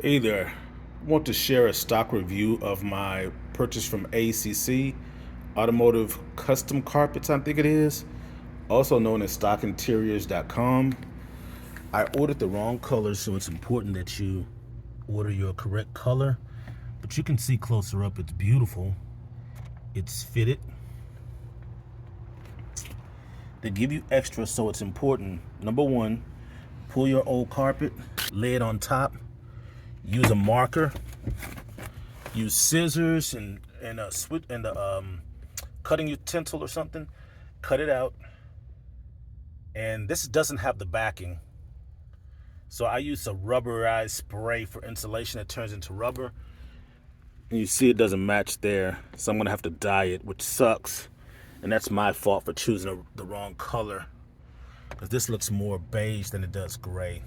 Hey there. I want to share a stock review of my purchase from ACC Automotive Custom Carpets, I think it is, also known as stockinteriors.com. I ordered the wrong color, so it's important that you order your correct color. But you can see closer up, it's beautiful. It's fitted. They give you extra, so it's important. Number one, pull your old carpet, lay it on top, use a marker, use scissors and a switch and a cutting utensil or something, cut it out. And this doesn't have the backing, so I use a rubberized spray for insulation that turns into rubber. And you see it doesn't match there, so I'm gonna have to dye it, which sucks. And that's my fault for choosing the wrong color, because this looks more beige than it does gray.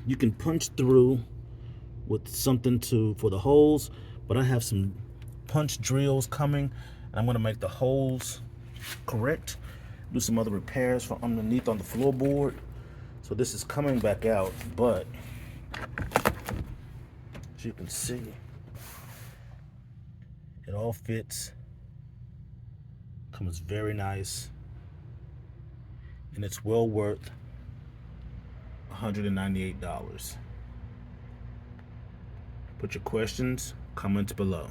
You can punch through with something for the holes, but I have some punch drills coming, and I'm gonna make the holes correct, do some other repairs for underneath on the floorboard. So this is coming back out, but as you can see, it all fits, comes very nice, and it's well worth $198. Put your questions, comments below.